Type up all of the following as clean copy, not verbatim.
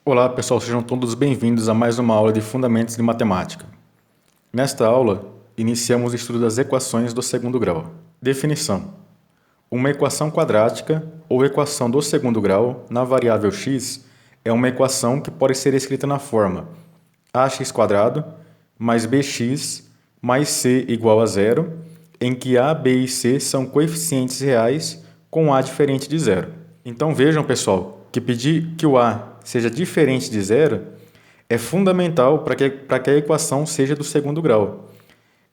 Olá pessoal, sejam todos bem-vindos a mais uma aula de Fundamentos de Matemática. Nesta aula, iniciamos o estudo das equações do segundo grau. Definição: uma equação quadrática ou equação do segundo grau na variável x é uma equação que pode ser escrita na forma ax² mais bx mais c igual a zero, em que a, b e c são coeficientes reais com a diferente de zero. Então vejam, pessoal, que pedir que o a seja diferente de zero é fundamental para que a equação seja do segundo grau.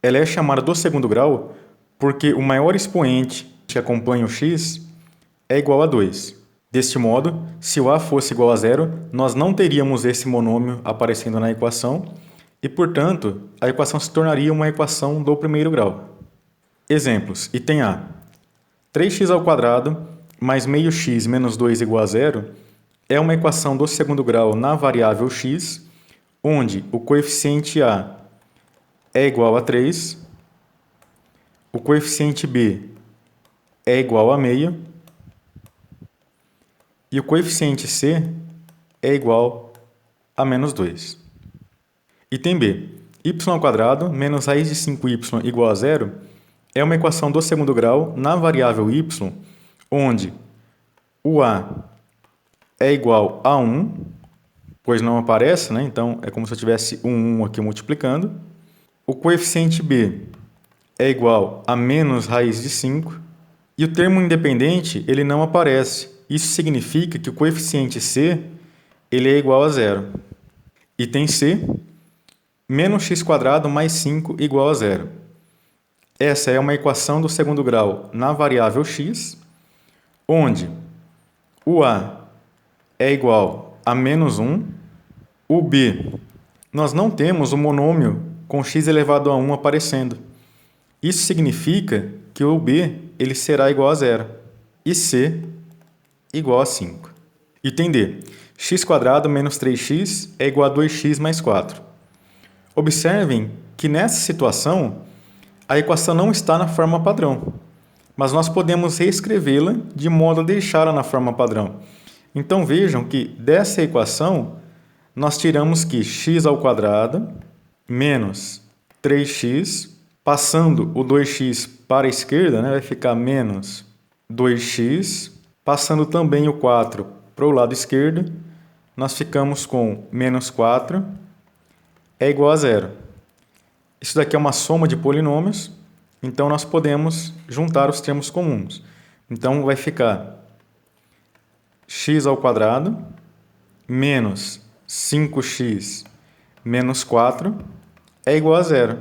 Ela é chamada do segundo grau porque o maior expoente que acompanha o x é igual a 2. Deste modo, se o a fosse igual a zero, nós não teríamos esse monômio aparecendo na equação e, portanto, a equação se tornaria uma equação do primeiro grau. Exemplos. Item A. 3x² mais meio x menos 2 igual a zero é uma equação do segundo grau na variável x, onde o coeficiente a é igual a 3, o coeficiente b é igual a meio e o coeficiente c é igual a menos 2. Item B. y² menos raiz de 5y igual a zero é uma equação do segundo grau na variável y, onde o a é igual a 1, pois não aparece, né? Então é como se eu tivesse um 1 aqui multiplicando. O coeficiente b é igual a menos raiz de 5 e o termo independente ele não aparece. Isso significa que o coeficiente c ele é igual a zero. Item C, menos x² mais 5 igual a zero. Essa é uma equação do segundo grau na variável x, onde o a é igual a menos 1, o b, nós não temos o monômio com x elevado a 1 aparecendo. Isso significa que o b ele será igual a zero e c igual a 5. Item D, x² menos 3x é igual a 2x mais 4. Observem que nessa situação a equação não está na forma padrão, mas nós podemos reescrevê-la de modo a deixá-la na forma padrão. Então vejam que dessa equação nós tiramos que x² menos 3x, passando o 2x para a esquerda, né, vai ficar menos 2x, passando também o 4 para o lado esquerdo, nós ficamos com menos 4 é igual a zero. Isso daqui é uma soma de polinômios, então nós podemos juntar os termos comuns. Então vai ficar x² menos 5x menos 4 é igual a zero.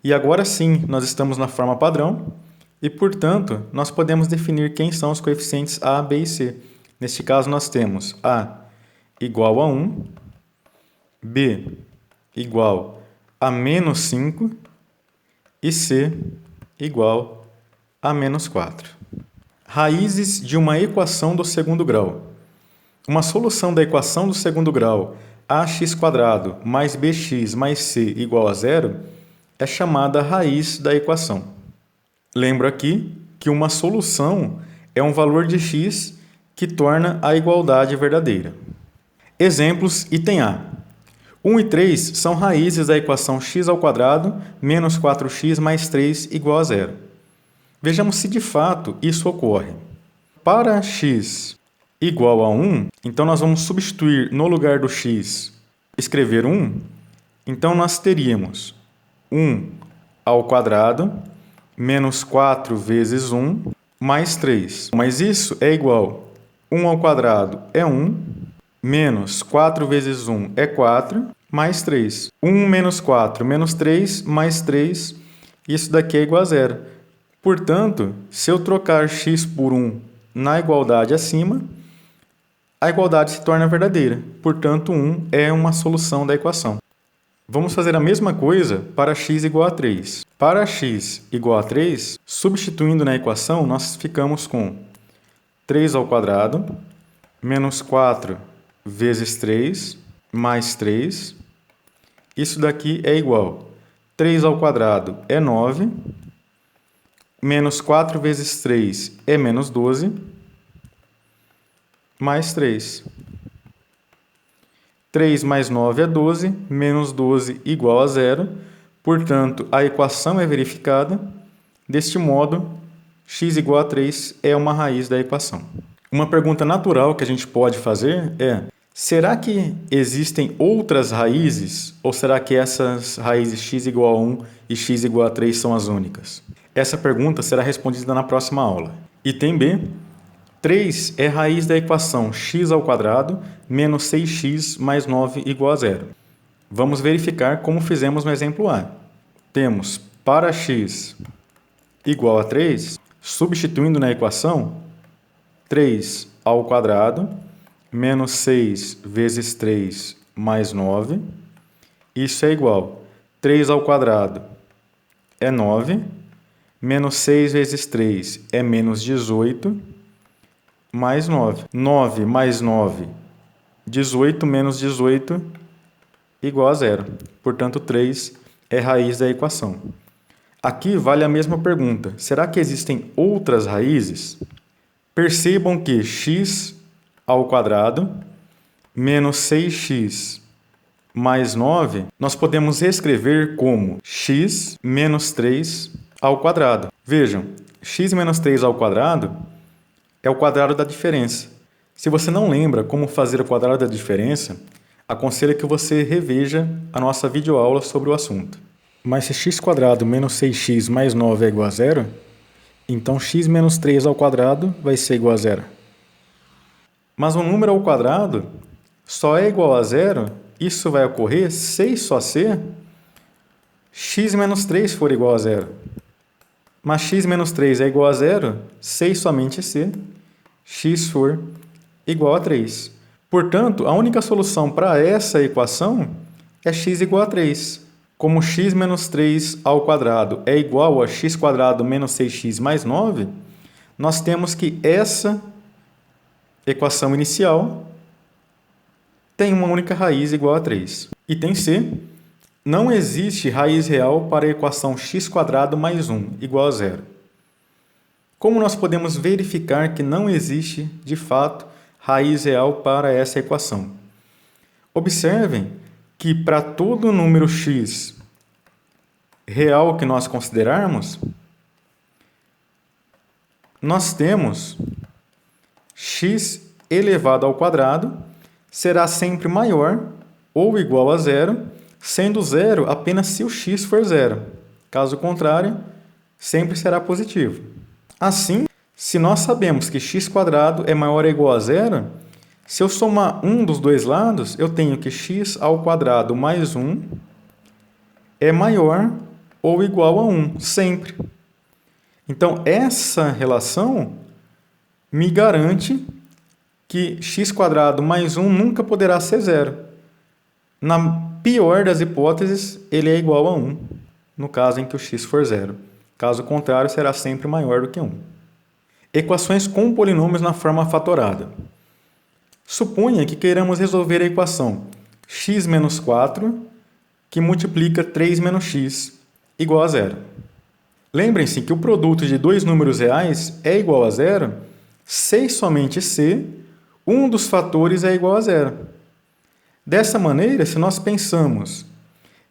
E agora sim, nós estamos na forma padrão e, portanto, nós podemos definir quem são os coeficientes a, b e c. Neste caso, nós temos a igual a 1, b igual a menos 5 e c igual a menos 4. Raízes de uma equação do segundo grau. Uma solução da equação do segundo grau ax² mais bx mais c igual a zero é chamada raiz da equação. Lembro aqui que uma solução é um valor de x que torna a igualdade verdadeira. Exemplos, item A. 1 e 3 são raízes da equação x² menos 4x mais 3 igual a zero. Vejamos se de fato isso ocorre. Para x igual a 1, então nós vamos substituir no lugar do x, escrever 1. Então nós teríamos 1 ao quadrado menos 4 vezes 1 mais 3. Mas isso é igual 1 ao quadrado é 1, menos 4 vezes 1 é 4, mais 3. 1 menos 4 menos 3 mais 3, isso daqui é igual a zero. Portanto, se eu trocar x por 1 na igualdade acima, a igualdade se torna verdadeira. Portanto, 1 é uma solução da equação. Vamos fazer a mesma coisa para x igual a 3. Para x igual a 3, substituindo na equação, nós ficamos com 3 ao quadrado menos 4 vezes 3 mais 3. Isso daqui é igual. 3 ao quadrado é 9, menos 4 vezes 3 é menos 12, mais 3. 3 mais 9 é 12, menos 12 igual a zero. Portanto, a equação é verificada. Deste modo, x igual a 3 é uma raiz da equação. Uma pergunta natural que a gente pode fazer é: será que existem outras raízes? Ou será que essas raízes x igual a 1 e x igual a 3 são as únicas? Essa pergunta será respondida na próxima aula. Item B. 3 é raiz da equação x² menos 6x mais 9 igual a zero. Vamos verificar como fizemos no exemplo A. Temos para x igual a 3, substituindo na equação, 3² menos 6 vezes 3 mais 9. Isso é igual a 3² é 9, menos 6 vezes 3 é menos 18, mais 9. 9 mais 9, 18 menos 18 igual a zero. Portanto, 3 é raiz da equação. Aqui vale a mesma pergunta. Será que existem outras raízes? Percebam que x² menos 6x mais 9, nós podemos escrever como x menos 3 ao quadrado. Vejam, x menos 3 ao quadrado é o quadrado da diferença. Se você não lembra como fazer o quadrado da diferença, aconselho que você reveja a nossa videoaula sobre o assunto. Mas se x² menos 6x mais 9 é igual a zero, então x menos 3 ao quadrado vai ser igual a zero. Mas um número ao quadrado só é igual a zero, isso vai ocorrer só se x menos 3 for igual a zero. Mas x menos 3 é igual a zero, somente se x for igual a 3. Portanto, a única solução para essa equação é x igual a 3. Como x menos 3 ao quadrado é igual a x² menos 6x mais 9, nós temos que essa equação inicial tem uma única raiz igual a 3. Item C. Não existe raiz real para a equação x² mais 1 igual a zero. Como nós podemos verificar que não existe, de fato, raiz real para essa equação? Observem que para todo número x real que nós considerarmos, nós temos x elevado ao quadrado será sempre maior ou igual a zero, sendo zero apenas se o x for zero. Caso contrário, sempre será positivo. Assim, se nós sabemos que x² é maior ou igual a zero, se eu somar um dos dois lados, eu tenho que x² mais 1 é maior ou igual a 1, sempre. Então, essa relação me garante que x² mais 1 nunca poderá ser zero. Na pior das hipóteses, ele é igual a 1, no caso em que o x for zero. Caso contrário, será sempre maior do que 1. Equações com polinômios na forma fatorada. Suponha que queiramos resolver a equação x menos 4, que multiplica 3 menos x, igual a zero. Lembrem-se que o produto de dois números reais é igual a zero se somente se um dos fatores é igual a zero. Dessa maneira, se nós pensamos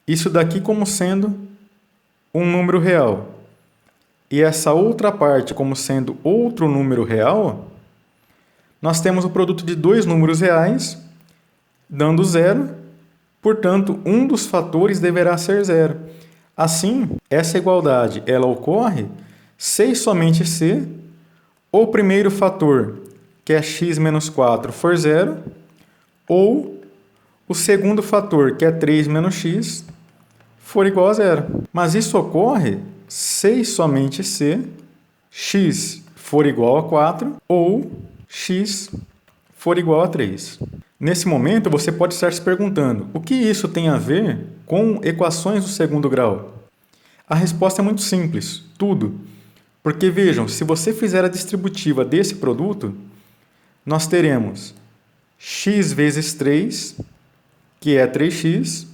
isso daqui como sendo um número real e essa outra parte como sendo outro número real, nós temos o produto de dois números reais dando zero, portanto, um dos fatores deverá ser zero. Assim, essa igualdade ela ocorre se e somente se o primeiro fator, que é x menos 4, for zero, ou o segundo fator, que é 3 menos x, for igual a zero. Mas isso ocorre se e somente se x for igual a 4 ou x for igual a 3. Nesse momento, você pode estar se perguntando, o que isso tem a ver com equações do segundo grau? A resposta é muito simples, tudo. Porque vejam, se você fizer a distributiva desse produto, nós teremos x vezes 3, que é 3x,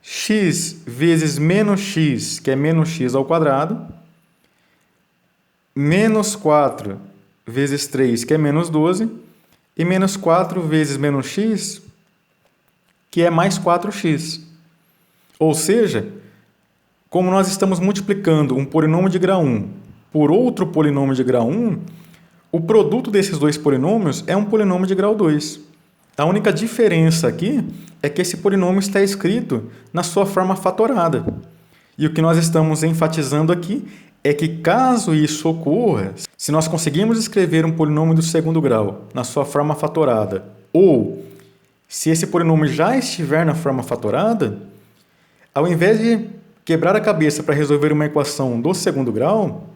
x vezes menos x, que é menos x ao quadrado, menos 4 vezes 3, que é menos 12, e menos 4 vezes menos x, que é mais 4x. Ou seja, como nós estamos multiplicando um polinômio de grau 1 por outro polinômio de grau 1, o produto desses dois polinômios é um polinômio de grau 2. A única diferença aqui é que esse polinômio está escrito na sua forma fatorada. E o que nós estamos enfatizando aqui é que, caso isso ocorra, se nós conseguirmos escrever um polinômio do segundo grau na sua forma fatorada, ou se esse polinômio já estiver na forma fatorada, ao invés de quebrar a cabeça para resolver uma equação do segundo grau,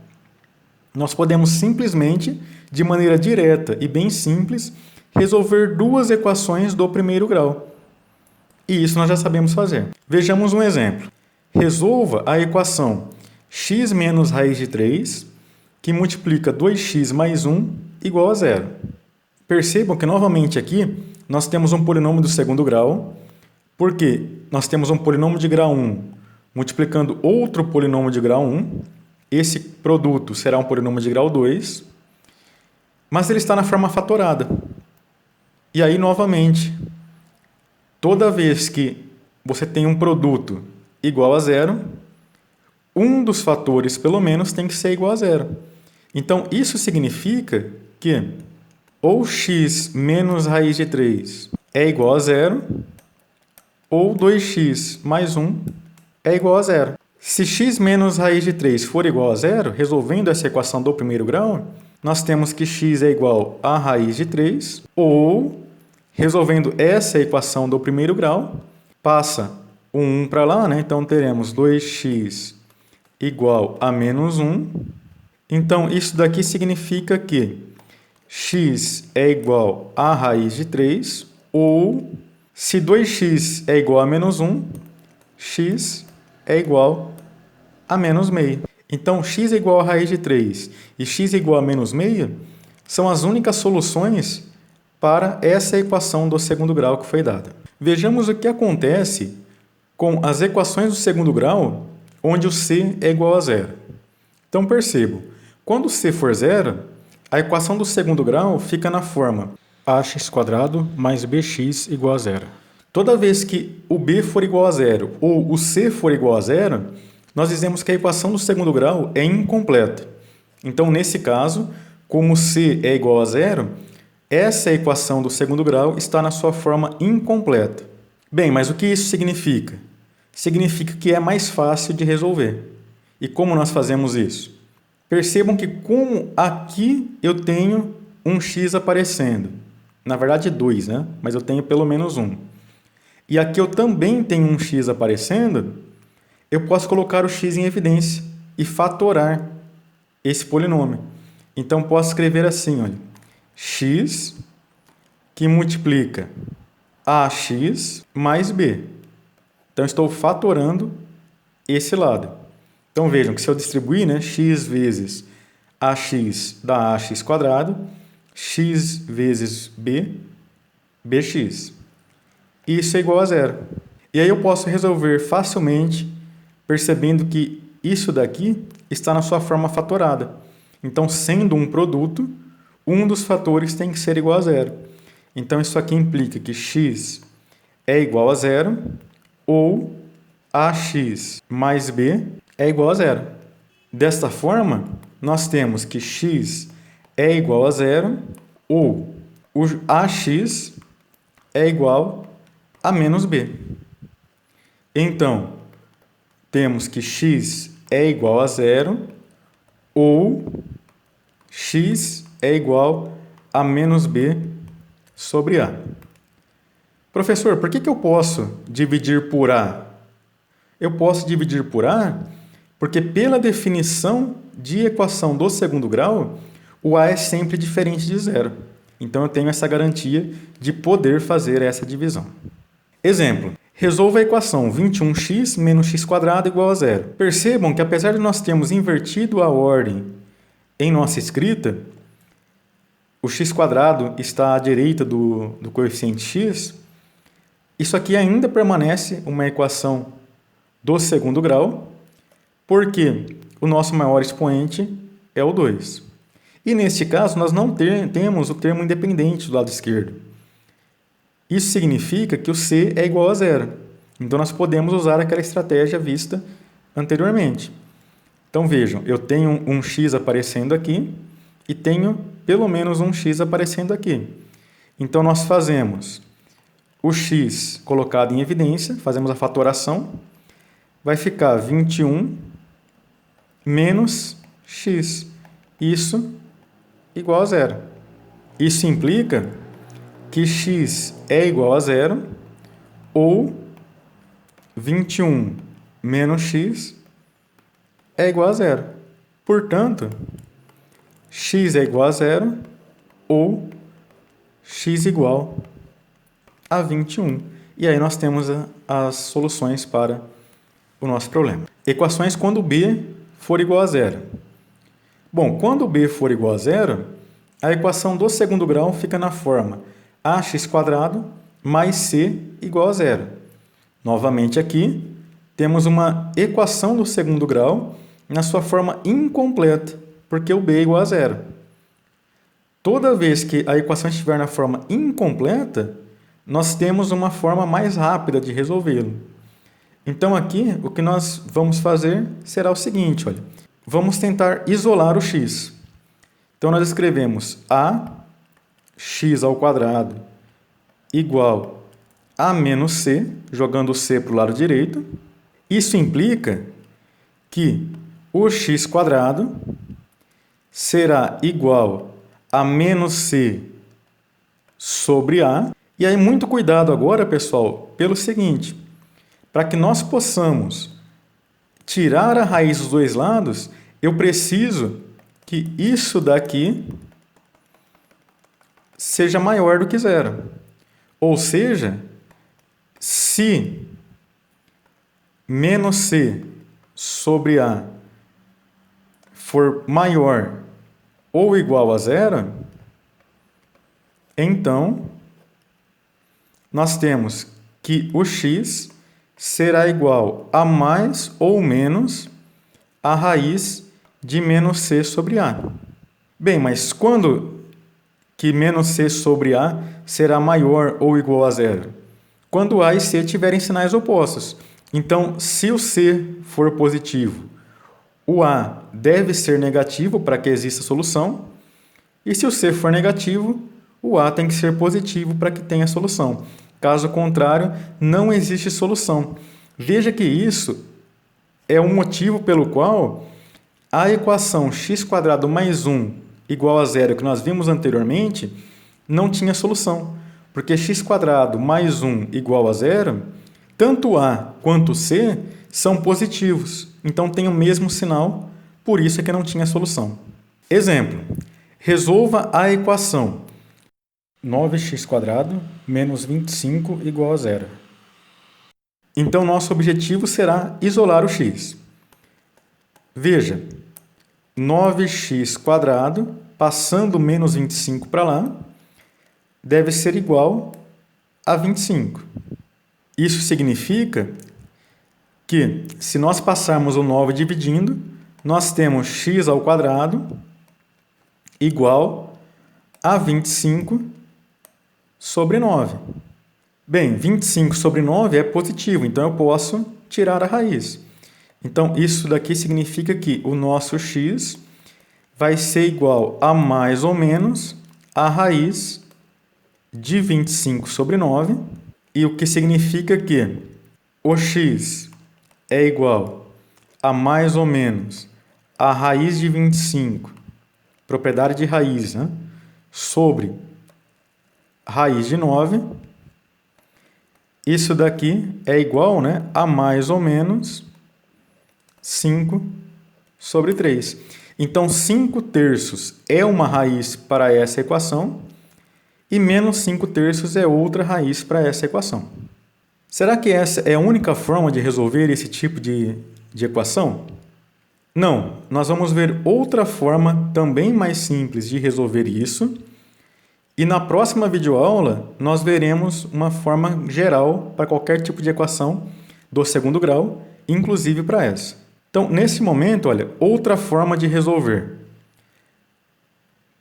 nós podemos simplesmente, de maneira direta e bem simples, resolver duas equações do primeiro grau. E isso nós já sabemos fazer. Vejamos um exemplo. Resolva a equação x menos raiz de 3, que multiplica 2x mais 1 igual a zero. Percebam que, novamente, aqui, nós temos um polinômio do segundo grau, porque nós temos um polinômio de grau 1 multiplicando outro polinômio de grau 1. Esse produto será um polinômio de grau 2, mas ele está na forma fatorada. E aí, novamente, toda vez que você tem um produto igual a zero, um dos fatores, pelo menos, tem que ser igual a zero. Então, isso significa que ou x menos raiz de 3 é igual a zero, ou 2x mais 1 é igual a zero. Se x menos raiz de 3 for igual a zero, resolvendo essa equação do primeiro grau, nós temos que x é igual a raiz de 3, ou, resolvendo essa equação do primeiro grau, passa o 1 para lá, né? Então teremos 2x igual a menos 1. Então, isso daqui significa que x é igual a raiz de 3, ou, se 2x é igual a menos 1, x é igual a menos meio. Então, x é igual a raiz de 3 e x é igual a menos meio são as únicas soluções para essa equação do segundo grau que foi dada. Vejamos o que acontece com as equações do segundo grau, onde o c é igual a zero. Então, percebo, quando c for zero, a equação do segundo grau fica na forma ax² mais bx igual a zero. Toda vez que o b for igual a zero ou o c for igual a zero, nós dizemos que a equação do segundo grau é incompleta. Então, nesse caso, como c é igual a zero, essa equação do segundo grau está na sua forma incompleta. Bem, mas o que isso significa? Significa que é mais fácil de resolver. E como nós fazemos isso? Percebam que, como aqui eu tenho um x aparecendo, na verdade 2, né? Mas eu tenho pelo menos 1. E aqui eu também tenho um x aparecendo, eu posso colocar o x em evidência e fatorar esse polinômio. Então, posso escrever assim, olha, x que multiplica ax mais b. Então, estou fatorando esse lado. Então, vejam que se eu distribuir, né, x vezes ax dá ax², x vezes b, bx. Isso é igual a zero. E aí eu posso resolver facilmente, percebendo que isso daqui está na sua forma fatorada. Então, sendo um produto, um dos fatores tem que ser igual a zero. Então, isso aqui implica que x é igual a zero, ou ax mais b é igual a zero. Desta forma, nós temos que x é igual a zero, ou o ax é igual a menos b. Então, temos que x é igual a zero, ou x é igual a menos b sobre a. Professor, por que eu posso dividir por a? Eu posso dividir por a porque, pela definição de equação do segundo grau, o a é sempre diferente de zero. Então, eu tenho essa garantia de poder fazer essa divisão. Exemplo. Resolva a equação 21x menos x² igual a zero. Percebam que, apesar de nós termos invertido a ordem em nossa escrita, o x² está à direita do coeficiente x, isso aqui ainda permanece uma equação do segundo grau, porque o nosso maior expoente é o 2. E, neste caso, nós não temos o termo independente do lado esquerdo. Isso significa que o c é igual a zero. Então, nós podemos usar aquela estratégia vista anteriormente. Então, vejam, eu tenho um x aparecendo aqui e tenho pelo menos um x aparecendo aqui. Então, nós fazemos o x colocado em evidência, fazemos a fatoração, vai ficar 21 menos x. Isso igual a zero. Isso implica que x é igual a zero ou 21 menos x é igual a zero. Portanto, x é igual a zero ou x igual a 21. E aí nós temos as soluções para o nosso problema. Equações quando b for igual a zero. Bom, quando b for igual a zero, a equação do segundo grau fica na forma ax² mais c igual a zero. Novamente aqui, temos uma equação do segundo grau na sua forma incompleta, porque o b é igual a zero. Toda vez que a equação estiver na forma incompleta, nós temos uma forma mais rápida de resolvê-lo. Então, aqui, o que nós vamos fazer será o seguinte, olha. Vamos tentar isolar o x. Então, nós escrevemos ax² igual a menos c, jogando o c para o lado direito. Isso implica que o x² será igual a menos c sobre a. E aí, muito cuidado agora, pessoal, pelo seguinte. Para que nós possamos tirar a raiz dos dois lados, eu preciso que isso daqui seja maior do que zero. Ou seja, se menos c sobre a for maior ou igual a zero, então nós temos que o x será igual a mais ou menos a raiz de menos c sobre a. Bem, mas quando que menos c sobre a será maior ou igual a zero? Quando a e c tiverem sinais opostos. Então, se o c for positivo, o a deve ser negativo para que exista solução. E se o c for negativo, o a tem que ser positivo para que tenha solução. Caso contrário, não existe solução. Veja que isso é o motivo pelo qual a equação x² mais 1 igual a zero que nós vimos anteriormente não tinha solução. Porque x² mais 1 igual a zero, tanto a quanto c são positivos. Então, tem o mesmo sinal, por isso é que não tinha solução. Exemplo, resolva a equação 9x² menos 25 igual a zero. Então, nosso objetivo será isolar o x. Veja, 9x² passando menos 25 para lá, deve ser igual a 25. Isso significa que, se nós passarmos o 9 dividindo, nós temos x² igual a 25 sobre 9. Bem, 25 sobre 9 é positivo, então eu posso tirar a raiz. Então, isso daqui significa que o nosso x vai ser igual a mais ou menos a raiz de 25 sobre 9, e o que significa que o x é igual a mais ou menos a raiz de 25, propriedade de raiz, né? Sobre raiz de 9. Isso daqui é igual, né, a mais ou menos 5 sobre 3. Então, 5/3 é uma raiz para essa equação e menos 5/3 é outra raiz para essa equação. Será que essa é a única forma de resolver esse tipo de equação? Não, nós vamos ver outra forma também mais simples de resolver isso. E na próxima videoaula, nós veremos uma forma geral para qualquer tipo de equação do segundo grau, inclusive para essa. Então, nesse momento, olha, outra forma de resolver.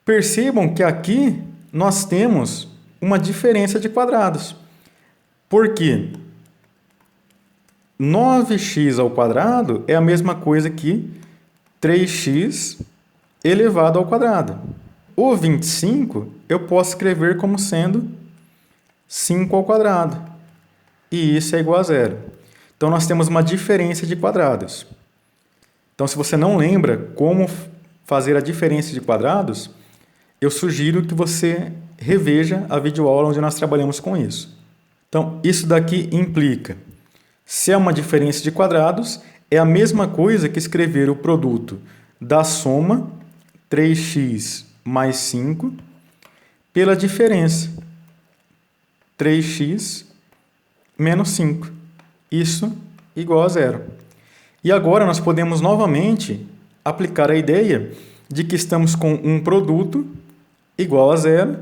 Percebam que aqui nós temos uma diferença de quadrados. Por quê? 9x ao quadrado é a mesma coisa que 3x elevado ao quadrado. O 25 eu posso escrever como sendo 5 ao quadrado. E isso é igual a zero. Então, nós temos uma diferença de quadrados. Então, se você não lembra como fazer a diferença de quadrados, eu sugiro que você reveja a videoaula onde nós trabalhamos com isso. Então, isso daqui implica, se é uma diferença de quadrados, é a mesma coisa que escrever o produto da soma 3x mais 5 pela diferença 3x menos 5. Isso igual a zero. E agora nós podemos novamente aplicar a ideia de que estamos com um produto igual a zero,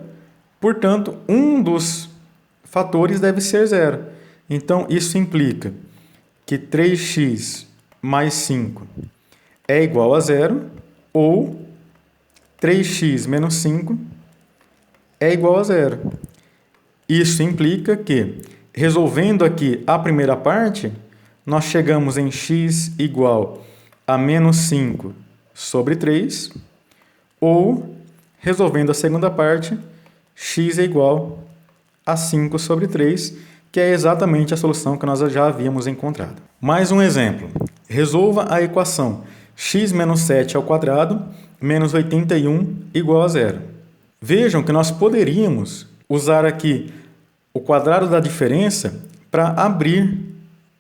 portanto, um dos fatores deve ser zero. Então, isso implica que 3x mais 5 é igual a zero, ou 3x menos 5 é igual a zero. Isso implica que, resolvendo aqui a primeira parte, nós chegamos em x igual a menos 5 sobre 3, ou, resolvendo a segunda parte, x é igual a 5 sobre 3, que é exatamente a solução que nós já havíamos encontrado. Mais um exemplo. Resolva a equação x menos 7 ao quadrado menos 81 igual a zero. Vejam que nós poderíamos usar aqui o quadrado da diferença para abrir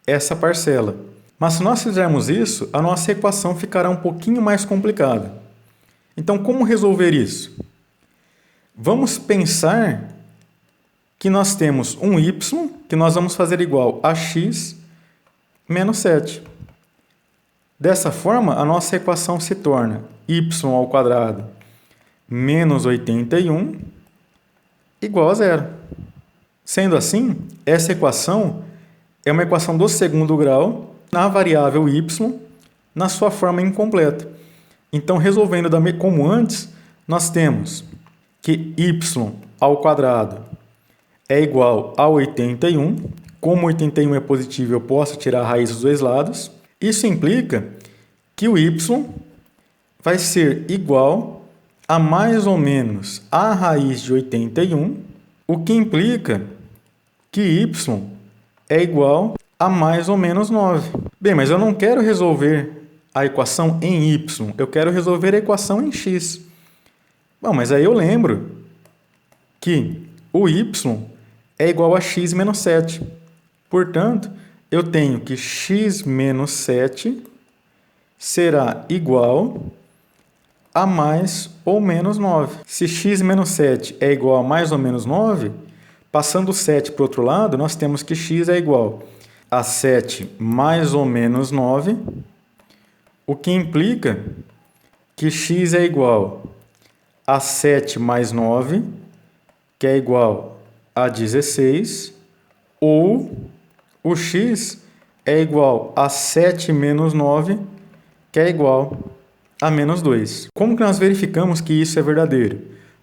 essa parcela. Mas se nós fizermos isso, a nossa equação ficará um pouquinho mais complicada. Então, como resolver isso? Vamos pensar que nós temos um y que nós vamos fazer igual a x menos 7. Dessa forma, a nossa equação se torna y ao quadrado menos 81 igual a zero. Sendo assim, essa equação é uma equação do segundo grau na variável y na sua forma incompleta. Então, resolvendo como antes, nós temos que y ao quadrado é igual a 81. Como 81 é positivo, eu posso tirar a raiz dos dois lados. Isso implica que o y vai ser igual a mais ou menos a raiz de 81, o que implica que y é igual a mais ou menos 9. Bem, mas eu não quero resolver a equação em y, eu quero resolver a equação em x. Bom, mas aí eu lembro que o y é igual a x menos 7. Portanto, eu tenho que x menos 7 será igual a mais ou menos 9. Se x menos 7 é igual a mais ou menos 9, passando o 7 para o outro lado, nós temos que x é igual a 7 mais ou menos 9, o que implica que x é igual a 7 mais 9, que é igual a 16, ou o x é igual a 7 menos 9, que é igual a menos 2. Como que nós verificamos que isso é verdadeiro?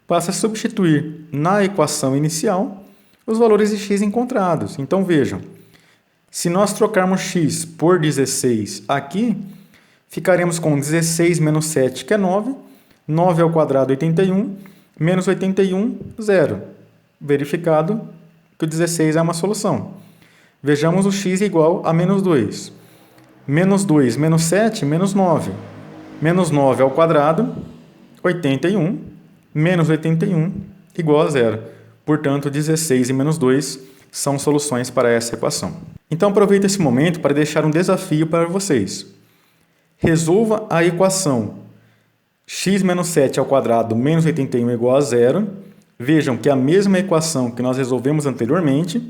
Basta substituir na equação inicial os valores de x encontrados. Então, vejam, se nós trocarmos x por 16 aqui, ficaremos com 16 menos 7, que é 9, 9 ao quadrado, 81, menos 81, 0. Verificado que o 16 é uma solução. Vejamos o x igual a menos 2. Menos 2 menos 7, menos 9. Menos 9 ao quadrado, 81, menos 81, igual a 0. Portanto, 16 e menos 2 são soluções para essa equação. Então, aproveite esse momento para deixar um desafio para vocês. Resolva a equação x menos 7 ao quadrado menos 81 igual a 0. Vejam que é a mesma equação que nós resolvemos anteriormente,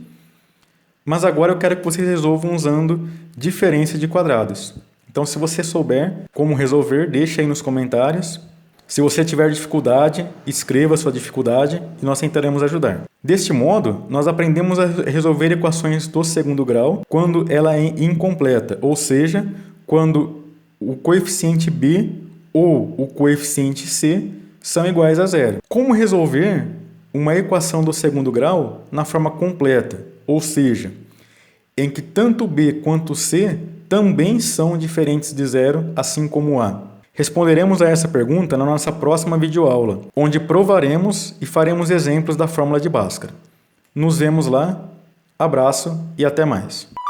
mas agora eu quero que vocês resolvam usando diferença de quadrados. Então, se você souber como resolver, deixe aí nos comentários. Se você tiver dificuldade, escreva a sua dificuldade e nós tentaremos ajudar. Deste modo, nós aprendemos a resolver equações do segundo grau quando ela é incompleta, ou seja, quando o coeficiente b ou o coeficiente c são iguais a zero. Como resolver uma equação do segundo grau na forma completa, ou seja, em que tanto B quanto C também são diferentes de zero, assim como A. Responderemos a essa pergunta na nossa próxima videoaula, onde provaremos e faremos exemplos da fórmula de Bhaskara. Nos vemos lá, abraço e até mais!